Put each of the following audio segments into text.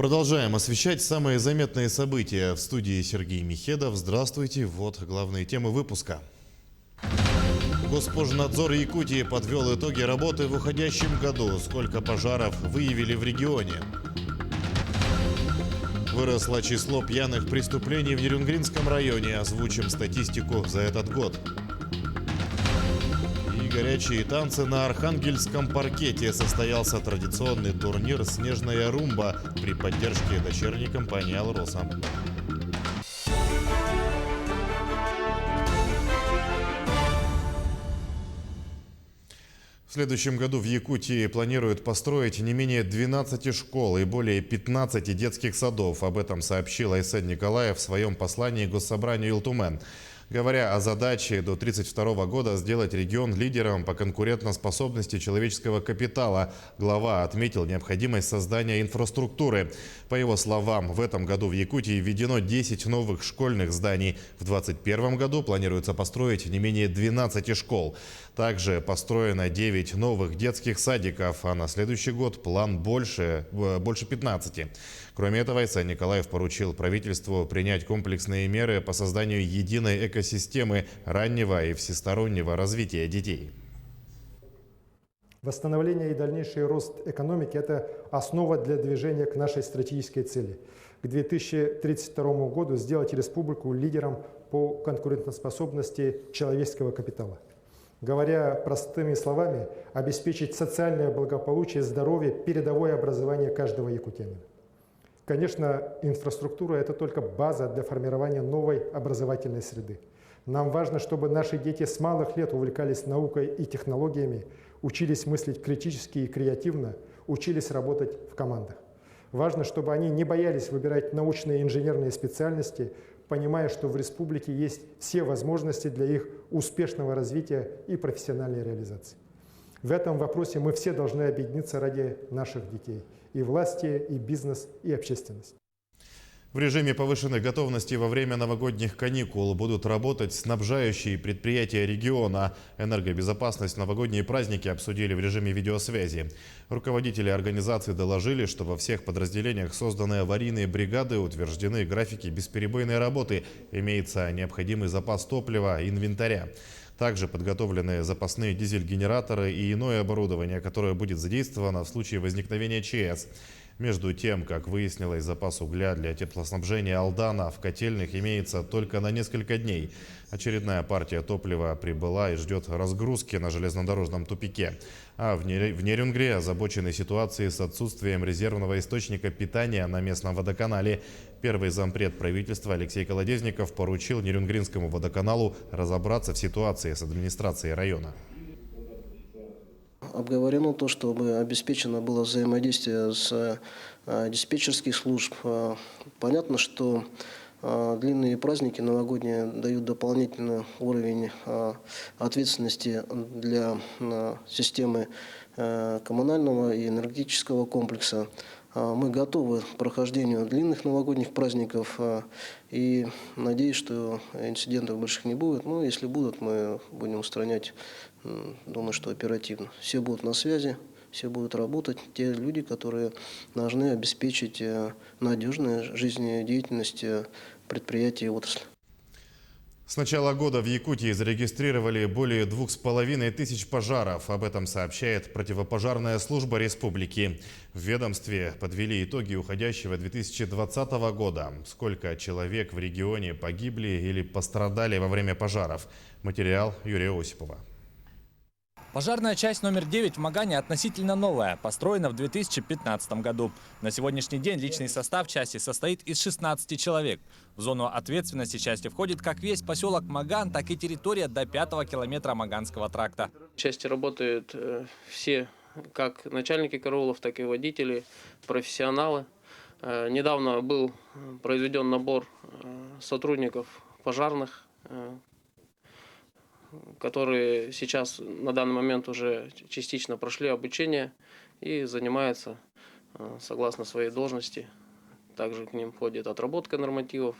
Продолжаем освещать самые заметные события. В студии Сергей Михедов. Здравствуйте. Вот главные темы выпуска. Госпожнадзор Якутии подвел итоги работы в уходящем году. Сколько пожаров выявили в регионе? Выросло число пьяных преступлений в Нерюнгринском районе. Озвучим статистику за этот год. И горячие танцы на Архангельском паркете. Состоялся традиционный турнир «Снежная румба» при поддержке дочерней компании «Алроса». В следующем году в Якутии планируют построить не менее 12 школ и более 15 детских садов. Об этом сообщил Айсен Николаев в своем послании Госсобранию Илтумен. Говоря о задаче до 1932 года сделать регион лидером по конкурентоспособности человеческого капитала, глава отметил необходимость создания инфраструктуры. По его словам, в этом году в Якутии введено 10 новых школьных зданий. В 2021 году планируется построить не менее 12 школ. Также построено 9 новых детских садиков, а на следующий год план больше 15. Кроме этого, Айсен Николаев поручил правительству принять комплексные меры по созданию единой экосистемы раннего и всестороннего развития детей. Восстановление и дальнейший рост экономики – это основа для движения к нашей стратегической цели. К 2032 году сделать республику лидером по конкурентоспособности человеческого капитала. Говоря простыми словами, обеспечить социальное благополучие, здоровье, передовое образование каждого якутянина. Конечно, инфраструктура – это только база для формирования новой образовательной среды. Нам важно, чтобы наши дети с малых лет увлекались наукой и технологиями, учились мыслить критически и креативно, учились работать в командах. Важно, чтобы они не боялись выбирать научные и инженерные специальности, понимая, что в республике есть все возможности для их успешного развития и профессиональной реализации. В этом вопросе мы все должны объединиться ради наших детей. И власти, и бизнес, и общественность. В режиме повышенной готовности во время новогодних каникул будут работать снабжающие предприятия региона. Энергобезопасность в новогодние праздники обсудили в режиме видеосвязи. Руководители организации доложили, что во всех подразделениях созданы аварийные бригады, утверждены графики бесперебойной работы, имеется необходимый запас топлива и инвентаря. Также подготовлены запасные дизель-генераторы и иное оборудование, которое будет задействовано в случае возникновения ЧС. Между тем, как выяснилось, запас угля для теплоснабжения Алдана в котельных имеется только на несколько дней. Очередная партия топлива прибыла и ждет разгрузки на железнодорожном тупике. А в Нерюнгре озабочены ситуацией с отсутствием резервного источника питания на местном водоканале. Первый зампред правительства Алексей Колодезников поручил Нерюнгринскому водоканалу разобраться в ситуации с администрацией района. Обговорено то, чтобы обеспечено было взаимодействие с диспетчерских служб. Понятно, что длинные праздники новогодние дают дополнительный уровень ответственности для системы коммунального и энергетического комплекса. Мы готовы к прохождению длинных новогодних праздников и надеюсь, что инцидентов больших не будет. Но если будут, мы будем устранять, думаю, что оперативно. Все будут на связи, все будут работать. Те люди, которые должны обеспечить надежную жизнедеятельность предприятий и отрасли. С начала года в Якутии зарегистрировали более 2500 пожаров. Об этом сообщает противопожарная служба республики. В ведомстве подвели итоги уходящего 2020 года. Сколько человек в регионе погибли или пострадали во время пожаров? Материал Юрия Осипова. Пожарная часть номер 9 в Магане относительно новая, построена в 2015 году. На сегодняшний день личный состав части состоит из 16 человек. В зону ответственности части входит как весь поселок Маган, так и территория до 5-го километра Маганского тракта. В части работают все, как начальники караулов, так и водители, профессионалы. Недавно был произведен набор сотрудников пожарных, которые сейчас на данный момент уже частично прошли обучение и занимаются согласно своей должности. Также к ним входит отработка нормативов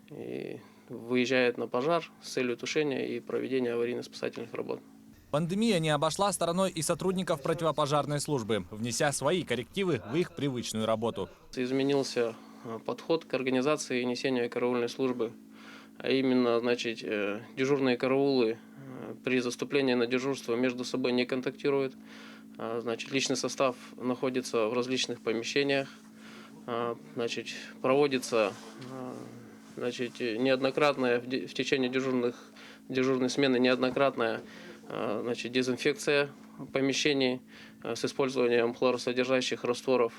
и выезжает на пожар с целью тушения и проведения аварийно-спасательных работ. Пандемия не обошла стороной и сотрудников противопожарной службы, внеся свои коррективы в их привычную работу. Изменился подход к организации и несению караульной службы. А именно, значит, дежурные караулы при заступлении на дежурство между собой не контактируют. Значит, личный состав находится в различных помещениях. Значит, проводится неоднократная в течение дежурной смены неоднократная дезинфекция помещений с использованием хлоросодержащих растворов,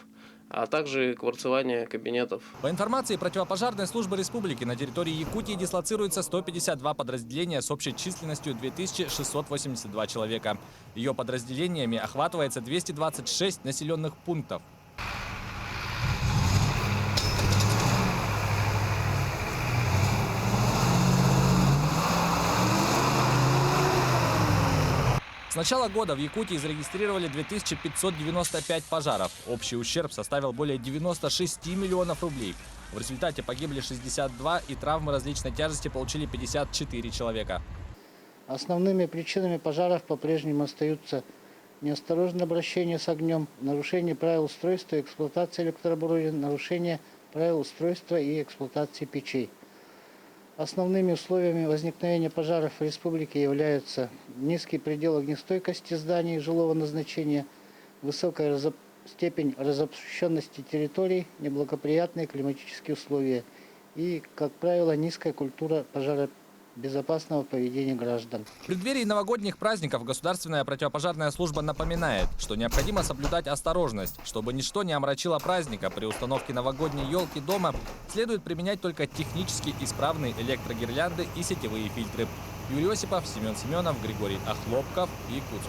а также кварцевание кабинетов. По информации противопожарной службы республики, на территории Якутии дислоцируется 152 подразделения с общей численностью 2682 человека. Ее подразделениями охватывается 226 населенных пунктов. С начала года в Якутии зарегистрировали 2595 пожаров. Общий ущерб составил более 96 миллионов рублей. В результате погибли 62 и травмы различной тяжести получили 54 человека. Основными причинами пожаров по-прежнему остаются неосторожное обращение с огнем, нарушение правил устройства и эксплуатации электрооборудования, нарушение правил устройства и эксплуатации печей. Основными условиями возникновения пожаров в республике являются низкий предел огнестойкости зданий жилого назначения, высокая степень разобщенности территорий, неблагоприятные климатические условия и, как правило, низкая культура пожаробезопасного поведения граждан. В преддверии новогодних праздников Государственная противопожарная служба напоминает, что необходимо соблюдать осторожность. Чтобы ничто не омрачило праздника, при установке новогодней елки дома следует применять только технически исправные электрогирлянды и сетевые фильтры. Юрий Осипов, Семен Семенов, Григорий Охлопков, Якутск.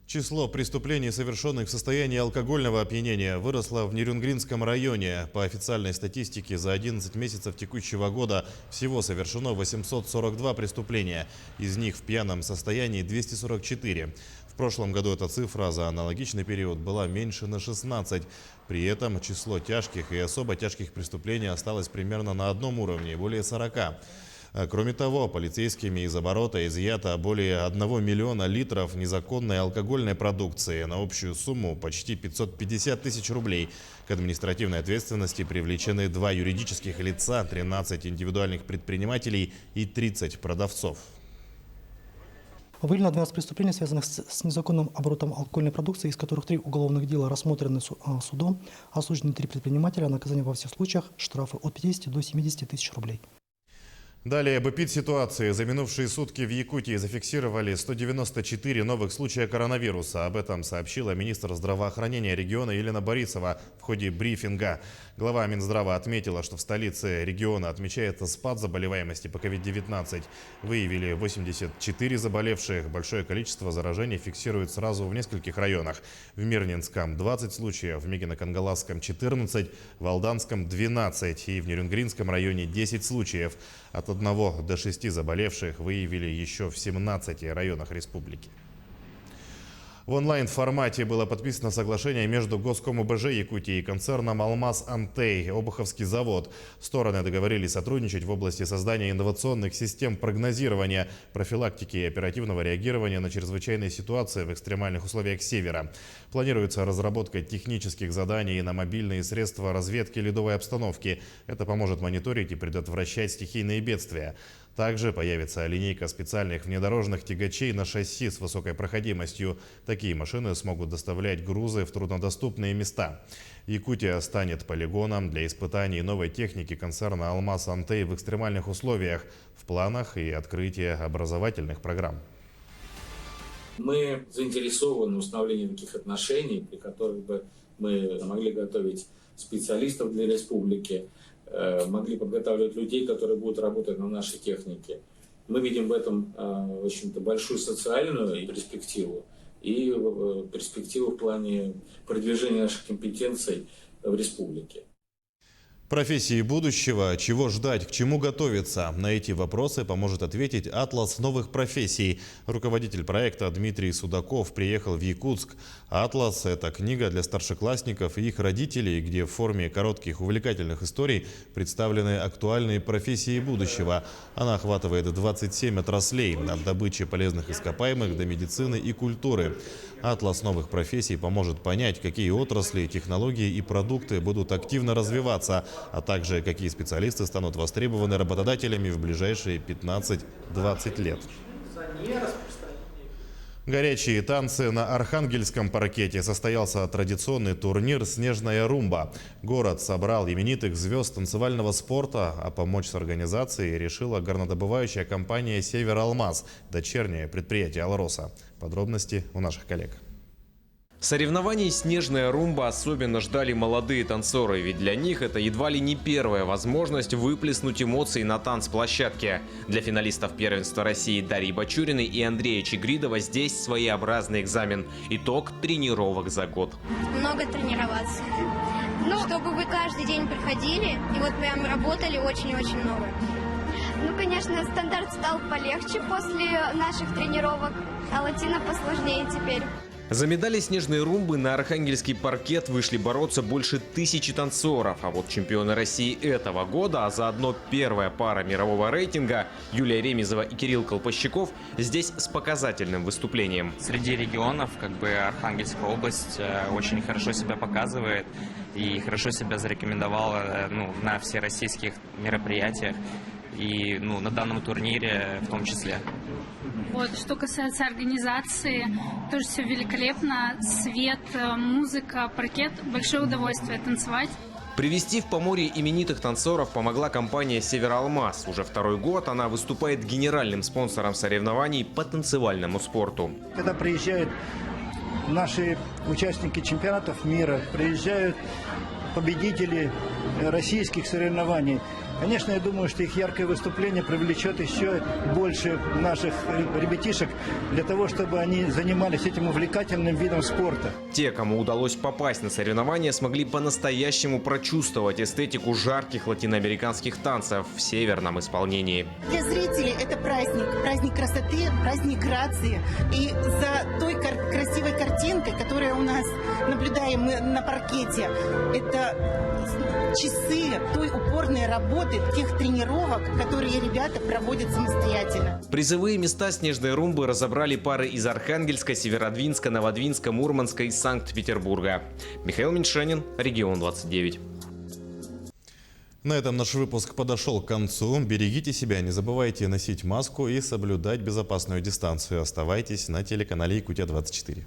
Число преступлений, совершенных в состоянии алкогольного опьянения, выросло в Нерюнгринском районе. По официальной статистике, за 11 месяцев текущего года всего совершено 842 преступления. Из них в пьяном состоянии 244. В прошлом году эта цифра за аналогичный период была меньше на 16. При этом число тяжких и особо тяжких преступлений осталось примерно на одном уровне, более 40. Кроме того, полицейскими из оборота изъято более 1 миллиона литров незаконной алкогольной продукции на общую сумму почти 550 тысяч рублей. К административной ответственности привлечены 2 юридических лица, 13 индивидуальных предпринимателей и 30 продавцов. Выявлено 12 преступлений, связанных с незаконным оборотом алкогольной продукции, из которых 3 уголовных дела рассмотрены судом, осуждены 3 предпринимателя, наказание во всех случаях, штрафы от 50 до 70 тысяч рублей. Далее об эпид-ситуации. За минувшие сутки в Якутии зафиксировали 194 новых случая коронавируса. Об этом сообщила министр здравоохранения региона Елена Борисова в ходе брифинга. Глава Минздрава отметила, что в столице региона отмечается спад заболеваемости по COVID-19. Выявили 84 заболевших. Большое количество заражений фиксируют сразу в нескольких районах. В Мирнинском 20 случаев, в Мегино-Кангаласском 14, в Алданском 12 и в Нерюнгринском районе 10 случаев. От 1 до 6 заболевших выявили еще в 17 районах республики. В онлайн-формате было подписано соглашение между Госком УБЖ Якутии и концерном «Алмаз Антей» Обуховский завод. Стороны договорились сотрудничать в области создания инновационных систем прогнозирования, профилактики и оперативного реагирования на чрезвычайные ситуации в экстремальных условиях севера. Планируется разработка технических заданий на мобильные средства разведки ледовой обстановки. Это поможет мониторить и предотвращать стихийные бедствия. Также появится линейка специальных внедорожных тягачей на шасси с высокой проходимостью. Такие машины смогут доставлять грузы в труднодоступные места. Якутия станет полигоном для испытаний новой техники концерна «Алмаз Антей» в экстремальных условиях. В планах и открытие образовательных программ. Мы заинтересованы в установлении таких отношений, при которых бы мы могли готовить специалистов для республики, могли подготавливать людей, которые будут работать на нашей технике. Мы видим в этом, в общем-то, большую социальную перспективу и перспективу в плане продвижения наших компетенций в республике. Профессии будущего, чего ждать, к чему готовиться? На эти вопросы поможет ответить «Атлас новых профессий». Руководитель проекта Дмитрий Судаков приехал в Якутск. «Атлас» – это книга для старшеклассников и их родителей, где в форме коротких увлекательных историй представлены актуальные профессии будущего. Она охватывает 27 отраслей – от добычи полезных ископаемых до медицины и культуры. «Атлас новых профессий» поможет понять, какие отрасли, технологии и продукты будут активно развиваться, а также какие специалисты станут востребованы работодателями в ближайшие 15-20 лет. Горячие танцы на Архангельском паркете. Состоялся традиционный турнир «Снежная румба». Город собрал именитых звезд танцевального спорта, а помочь с организацией решила горнодобывающая компания «Севералмаз», дочернее предприятие «Алроса». Подробности у наших коллег. Соревнований «Снежная румба» особенно ждали молодые танцоры, ведь для них это едва ли не первая возможность выплеснуть эмоции на танцплощадке. Для финалистов первенства России Дарьи Бачуриной и Андрея Чигридова здесь своеобразный экзамен. Итог тренировок за год. Много тренироваться. Чтобы вы каждый день приходили и вот прям работали очень-очень много. Конечно, стандарт стал полегче после наших тренировок, а латино посложнее теперь. За медали «Снежной румбы» на архангельский паркет вышли бороться больше 1000 танцоров. А вот чемпионы России этого года, а заодно первая пара мирового рейтинга Юлия Ремезова и Кирилл Колпощиков здесь с показательным выступлением. Среди регионов Архангельская область очень хорошо себя показывает и хорошо себя зарекомендовала на всероссийских мероприятиях и на данном турнире в том числе. Что касается организации, тоже все великолепно. Свет, музыка, паркет. Большое удовольствие танцевать. Привести в Поморье именитых танцоров помогла компания «Севералмаз». Уже второй год она выступает генеральным спонсором соревнований по танцевальному спорту. Когда приезжают наши участники чемпионатов мира, приезжают победители российских соревнований, конечно, я думаю, что их яркое выступление привлечет еще больше наших ребятишек для того, чтобы они занимались этим увлекательным видом спорта. Те, кому удалось попасть на соревнования, смогли по-настоящему прочувствовать эстетику жарких латиноамериканских танцев в северном исполнении. Для зрителей это праздник красоты, праздник грации. И за той красивой картинкой, которая у нас наблюдаем на паркете, это часы той упорной работы, тех тренировок, которые ребята проводят самостоятельно. Призовые места «Снежной румбы» разобрали пары из Архангельска, Северодвинска, Новодвинска, Мурманска и Санкт-Петербурга. Михаил Меньшенин, Регион 29. На этом наш выпуск подошел к концу. Берегите себя, не забывайте носить маску и соблюдать безопасную дистанцию. Оставайтесь на телеканале Якутия 24.